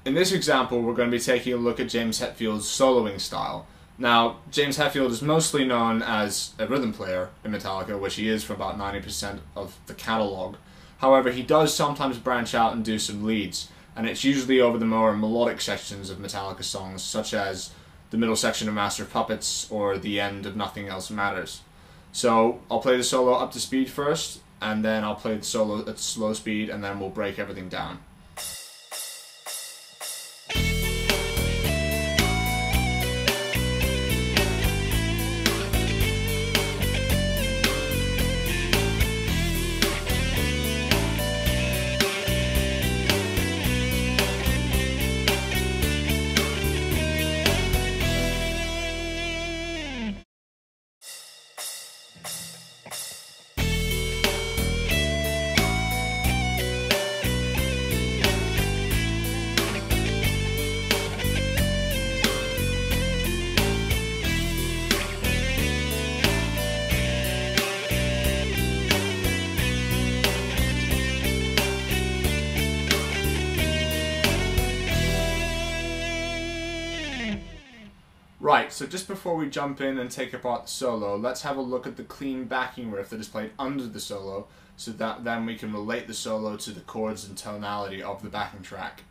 In this example, we're going to be taking a look at James Hetfield's soloing style. Now, James Hetfield is mostly known as a rhythm player in Metallica, which he is for about 90% of the catalogue. However, he does sometimes branch out and do some leads, and it's usually over the more melodic sections of Metallica songs, such as the middle section of Master of Puppets or the end of Nothing Else Matters. So, I'll play the solo up to speed first, and then I'll play the solo at slow speed, and then we'll break everything down. Right, so just before we jump in and take apart the solo, let's have a look at the clean backing riff that is played under the solo, so that then we can relate the solo to the chords and tonality of the backing track.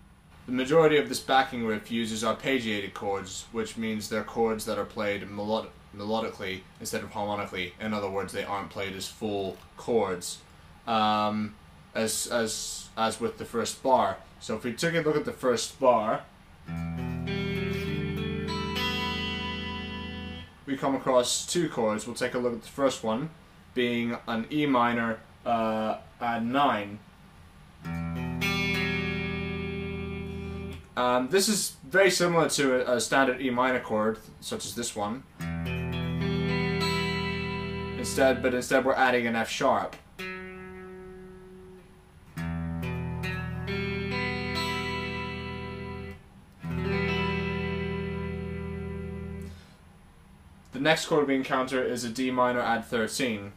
The majority of this backing riff uses arpeggiated chords, which means they're chords that are played melodically instead of harmonically. In other words, they aren't played as full chords, as with the first bar. So if we took a look at the first bar, we come across two chords. We'll take a look at the first one, being an E minor add 9. This is very similar to a standard E minor chord, such as this one. Instead we're adding an F sharp. The next chord we encounter is a D minor add 13.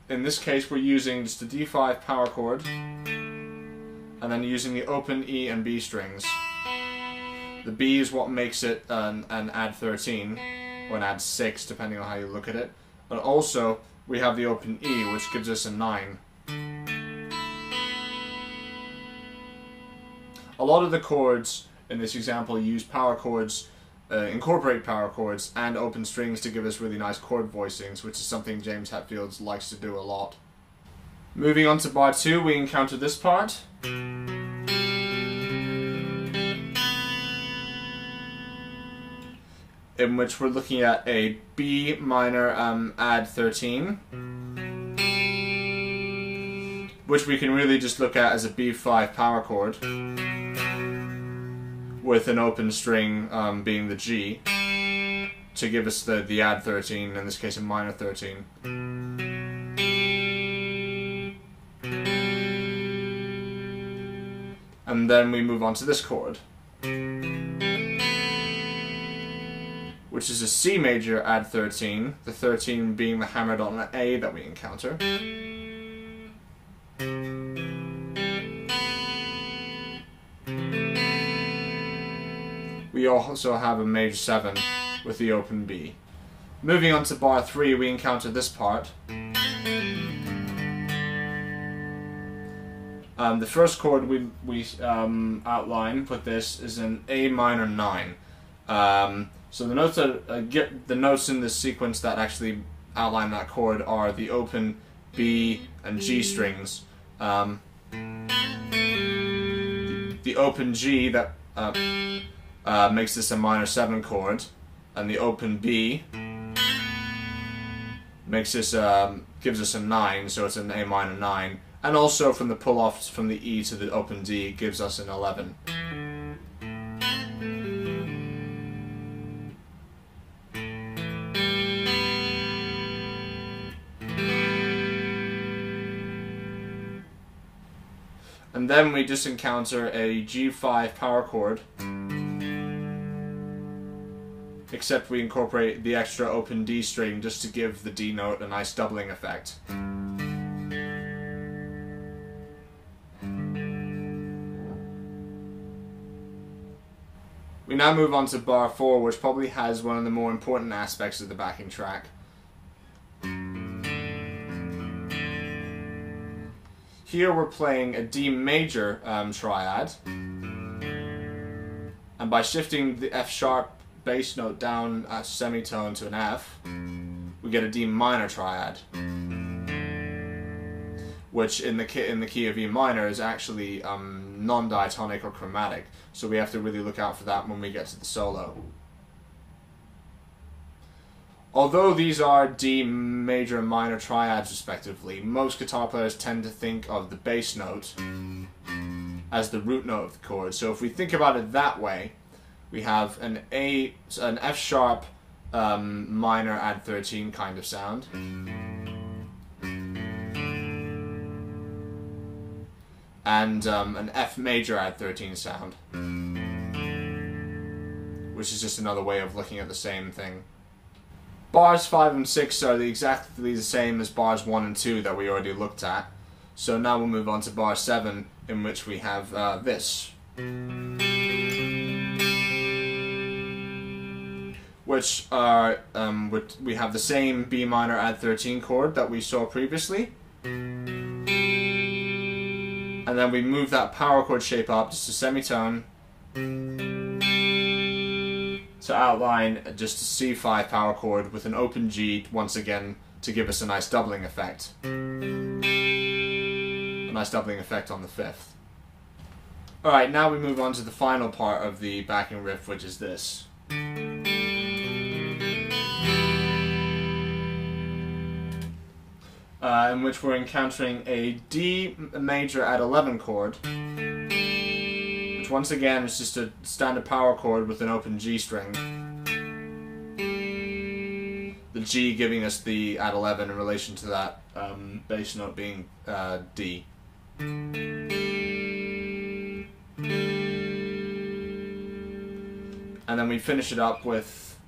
In this case, we're using just a D5 power chord, and then using the open E and B strings. The B is what makes it an add 13, or an add 6, depending on how you look at it. But also, we have the open E, which gives us a 9. A lot of the chords in this example use power chords, incorporate power chords and open strings to give us really nice chord voicings, which is something James Hetfield likes to do a lot. Moving on to bar 2, we encounter this part. In which we're looking at a B minor add 13. Which we can really just look at as a B5 power chord, with an open string being the G, to give us the add 13, in this case a minor 13. And then we move on to this chord, which is a C major add 13, the 13 being the hammered on an A that we encounter. We also have a major 7 with the open B. Moving on to bar 3, we encounter this part. The first chord we outline with this is an A minor 9. So the notes that the notes in this sequence that actually outline that chord are the open B and G strings. The open G that makes this a minor 7 chord, and the open B makes this gives us a 9, so it's an A minor 9, and also from the pull-off from the E to the open D gives us an 11. And then we just encounter a G5 power chord, except we incorporate the extra open D string just to give the D note a nice doubling effect. now move on to bar 4, which probably has one of the more important aspects of the backing track. Here we're playing a D major triad, and by shifting the F sharp bass note down a semitone to an F, we get a D minor triad, which in the key of E minor is actually non-diatonic or chromatic, so we have to really look out for that when we get to the solo. Although these are D major and minor triads respectively, most guitar players tend to think of the bass note as the root note of the chord. So if we think about it that way, we have an F sharp minor add 13 kind of sound, and an F major add 13 sound, which is just another way of looking at the same thing. Bars 5 and 6 are exactly the same as bars 1 and 2 that we already looked at. So now we'll move on to bar 7, in which we have this, which are we have the same B minor add 13 chord that we saw previously, and then we move that power chord shape up just a semitone to outline just a C5 power chord with an open G once again to give us a nice doubling effect. A nice doubling effect on the 5th. Alright, now we move on to the final part of the backing riff, which is this. In which we're encountering a D major add 11 chord, which once again is just a standard power chord with an open G string. The G giving us the add 11 in relation to that bass note being D. And then we finish it up with,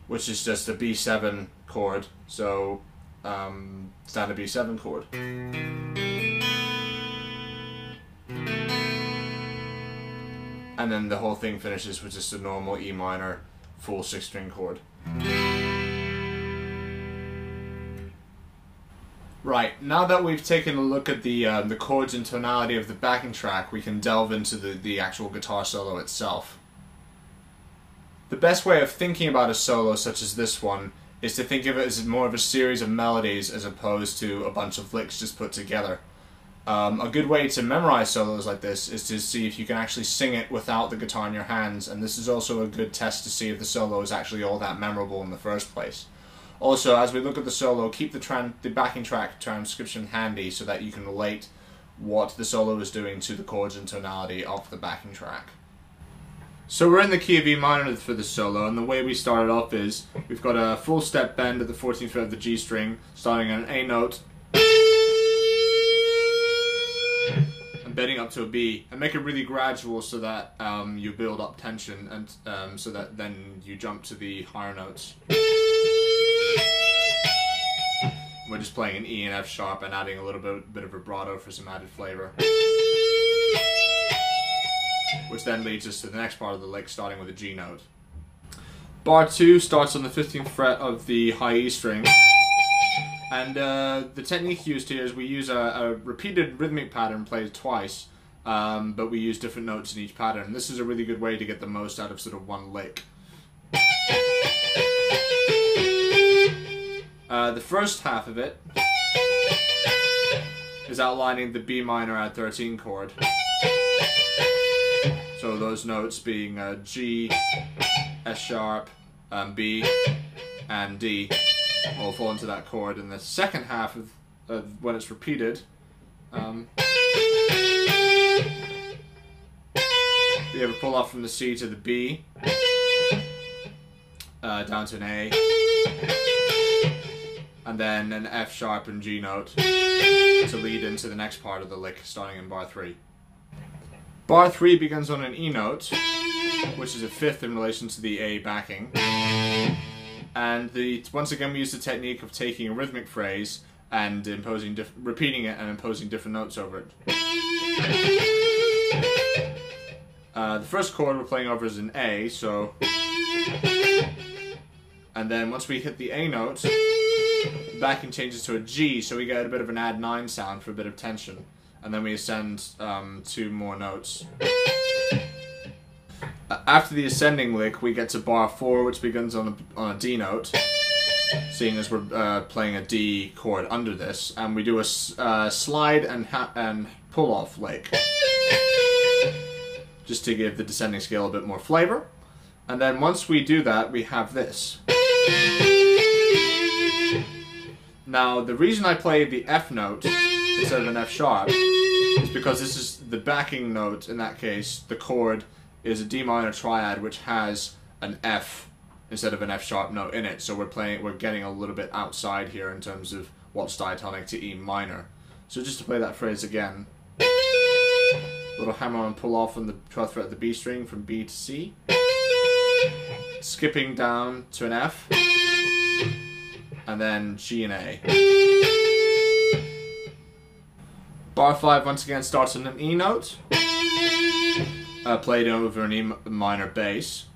which is just a B7 chord, so standard B7 chord. And then the whole thing finishes with just a normal E minor full 6-string chord. Right, now that we've taken a look at the chords and tonality of the backing track, we can delve into the actual guitar solo itself. The best way of thinking about a solo such as this one is to think of it as more of a series of melodies as opposed to a bunch of licks just put together. A good way to memorize solos like this is to see if you can actually sing it without the guitar in your hands, and this is also a good test to see if the solo is actually all that memorable in the first place. Also, as we look at the solo, keep the backing track transcription handy so that you can relate what the solo is doing to the chords and tonality of the backing track. So we're in the key of E minor for this solo, and the way we started off is we've got a full step bend at the 14th fret of the G string, starting on an A note, and bending up to a B, and make it really gradual so that you build up tension, and so that then you jump to the higher notes. We're just playing an E and F sharp and adding a little bit of vibrato for some added flavor. Which then leads us to the next part of the lick, starting with a G note. Bar 2 starts on the 15th fret of the high E string, and the technique used here is we use a repeated rhythmic pattern played twice, but we use different notes in each pattern. This is a really good way to get the most out of sort of one lick. The first half of it is outlining the B minor add 13 chord. So those notes being G, S sharp, B, and D all fall into that chord. And the second half of when it's repeated, you have a pull off from the C to the B, down to an A, and then an F sharp and G note to lead into the next part of the lick, starting in bar 3. Bar 3 begins on an E note, which is a 5th in relation to the A backing. And once again we use the technique of taking a rhythmic phrase and repeating it and imposing different notes over it. The first chord we're playing over is an A, so... And then once we hit the A note, the backing changes to a G, so we get a bit of an add 9 sound for a bit of tension. And then we ascend 2 more notes. After the ascending lick, we get to bar 4, which begins on a D note, seeing as we're playing a D chord under this, and we do a slide and pull-off lick, just to give the descending scale a bit more flavor. And then once we do that, we have this. Now, the reason I play the F note instead of an F sharp is because this is the backing note. In that case, the chord is a D minor triad, which has an F instead of an F sharp note in it. So we're getting a little bit outside here in terms of what's diatonic to E minor. So just to play that phrase again, little hammer on pull off on the 12th fret of the B string from B to C, skipping down to an F, and then G and A. Bar 5 once again starts on an E note, played over an E minor bass,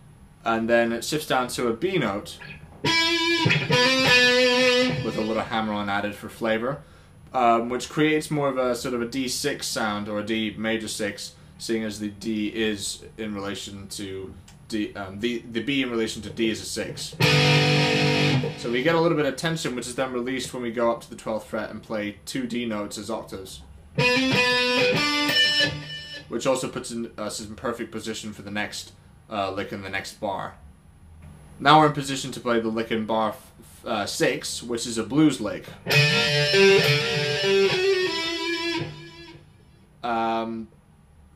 and then it shifts down to a B note with a little hammer on added for flavor, which creates more of a sort of a D6 sound, or a D major 6, seeing as the D is in relation to D, the B in relation to D is a 6. So we get a little bit of tension, which is then released when we go up to the 12th fret and play 2 D notes as octaves, which also puts us in perfect position for the next lick in the next bar. Now we're in position to play the lick in bar 6, which is a blues lick.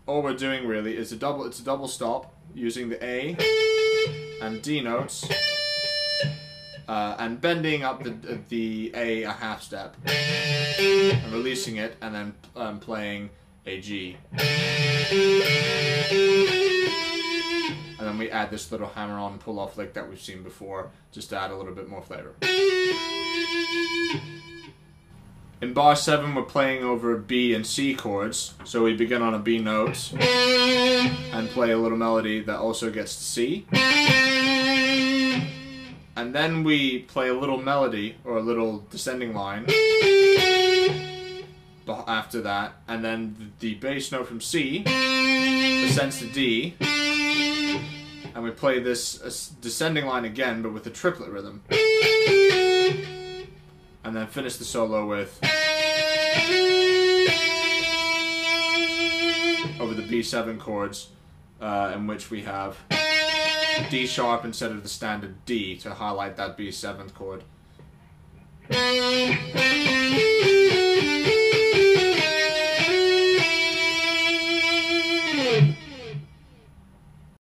All we're doing really is it's a double stop using the A and D notes, and bending up the A a half step and releasing it, and then playing a G. And then we add this little hammer on pull off lick that we've seen before, just to add a little bit more flavor. In bar 7 we're playing over B and C chords, so we begin on a B note and play a little melody that also gets to C. And then we play a little melody, or a little descending line after that, and then the bass note from C ascends to D, and we play this descending line again, but with a triplet rhythm. And then finish the solo with over the B7 chords, in which we have D sharp instead of the standard D to highlight that B7th chord.